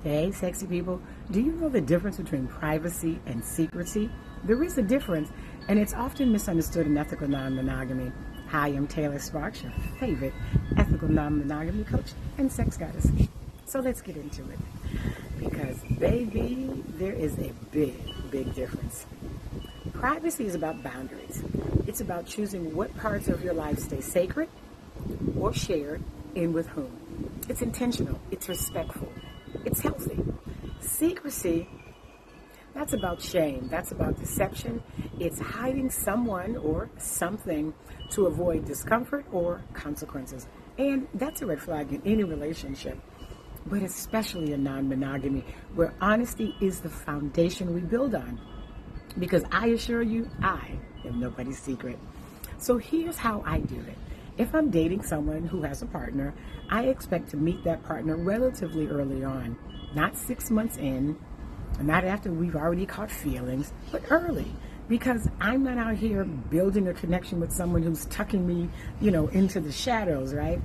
Hey, sexy people, do you know the difference between privacy and secrecy? There is a difference, and it's often misunderstood in ethical non-monogamy. Hi, I'm Taylor Sparks, your favorite ethical non-monogamy coach and sex goddess. So let's get into it. Because, baby, there is a big difference. Privacy is about boundaries. It's about choosing what parts of your life stay sacred or shared and with whom. It's intentional. It's respectful. It's healthy. Secrecy, that's about shame. That's about deception. It's hiding someone or something to avoid discomfort or consequences. And that's a red flag in any relationship, but especially in non-monogamy, where honesty is the foundation we build on. Because I assure you, I am nobody's secret. So here's how I do it. If I'm dating someone who has a partner, I expect to meet that partner relatively early on, not 6 months in, not after we've already caught feelings, but early. Because I'm not out here building a connection with someone who's tucking me, into the shadows, right?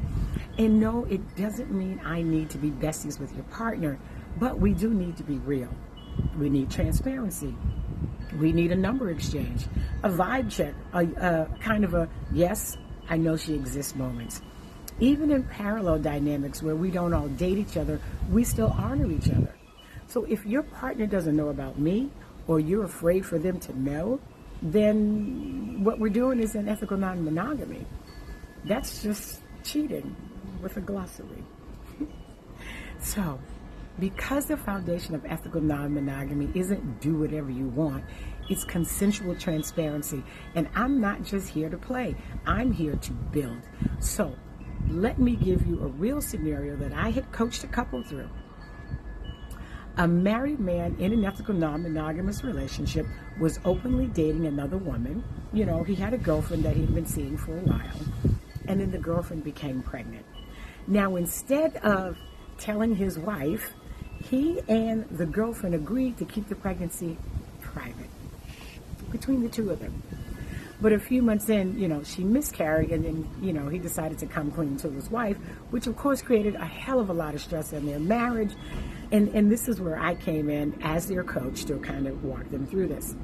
And no, it doesn't mean I need to be besties with your partner, but we do need to be real. We need transparency. We need a number exchange, a vibe check, a kind of a yes, I know she exists moments. Even in parallel dynamics where we don't all date each other, we still honor each other. So if your partner doesn't know about me, or you're afraid for them to know, then what we're doing is unethical non-monogamy. That's just cheating with a glossary. So, because the foundation of ethical non-monogamy isn't do whatever you want, it's consensual transparency. And I'm not just here to play. I'm here to build. So let me give you a real scenario that I had coached a couple through. A married man in an ethical non-monogamous relationship was openly dating another woman. He had a girlfriend that he'd been seeing for a while. And then the girlfriend became pregnant. Now, instead of telling his wife, he and the girlfriend agreed to keep the pregnancy private between the two of them. But a few months in, she miscarried, and then, he decided to come clean to his wife, which of course created a hell of a lot of stress in their marriage. And this is where I came in as their coach to kind of walk them through this.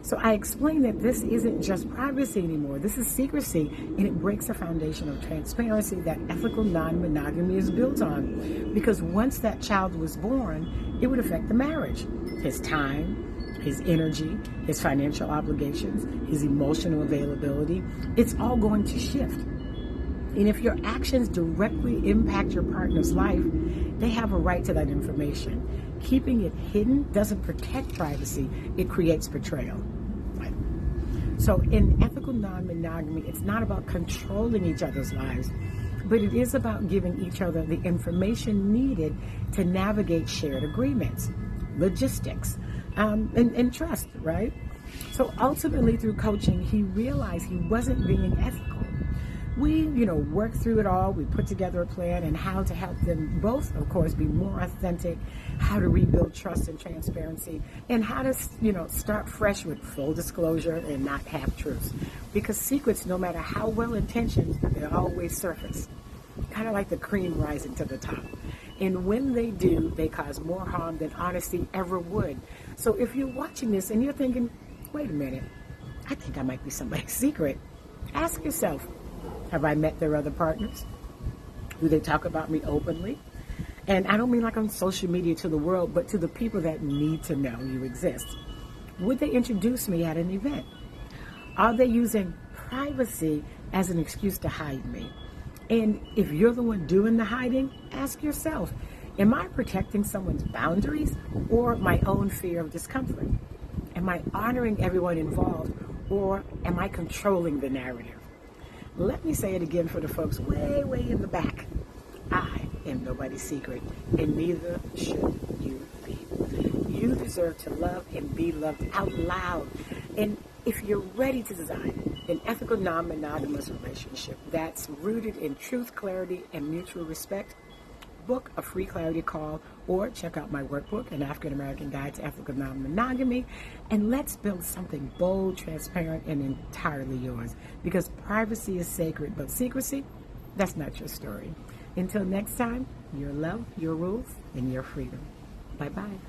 So I explained that this isn't just privacy anymore. This is secrecy, and it breaks the foundation of transparency that ethical non-monogamy is built on. Because once that child was born, it would affect the marriage, his time, his energy, his financial obligations, his emotional availability. It's all going to shift. And if your actions directly impact your partner's life, they have a right to that information. Keeping it hidden doesn't protect privacy, it creates betrayal. Right? So in ethical non-monogamy, it's not about controlling each other's lives, but it is about giving each other the information needed to navigate shared agreements, logistics, and trust, right? So ultimately through coaching, he realized he wasn't being ethical. We, worked through it all. We put together a plan and how to help them both, of course, be more authentic, how to rebuild trust and transparency, and how to, start fresh with full disclosure and not half-truths. Because secrets, no matter how well-intentioned, they always surface. Kind of like the cream rising to the top. And when they do, they cause more harm than honesty ever would. So if you're watching this and you're thinking, wait a minute, I think I might be somebody's secret, ask yourself, have I met their other partners? Do they talk about me openly? And I don't mean like on social media to the world, but to the people that need to know you exist. Would they introduce me at an event? Are they using privacy as an excuse to hide me? And if you're the one doing the hiding, ask yourself, am I protecting someone's boundaries or my own fear of discomfort? Am I honoring everyone involved, or am I controlling the narrative? Let me say it again for the folks way in the back. I am nobody's secret, and neither should you be. You deserve to love and be loved out loud. And if you're ready to design an ethical non-monogamous relationship that's rooted in truth, clarity, and mutual respect, book a free clarity call or check out my workbook, An African American Guide to Ethical Non-Monogamy, and let's build something bold, transparent, and entirely yours. Because privacy is sacred, but secrecy, that's not your story. Until next time, your love, your rules, and your freedom. Bye-bye.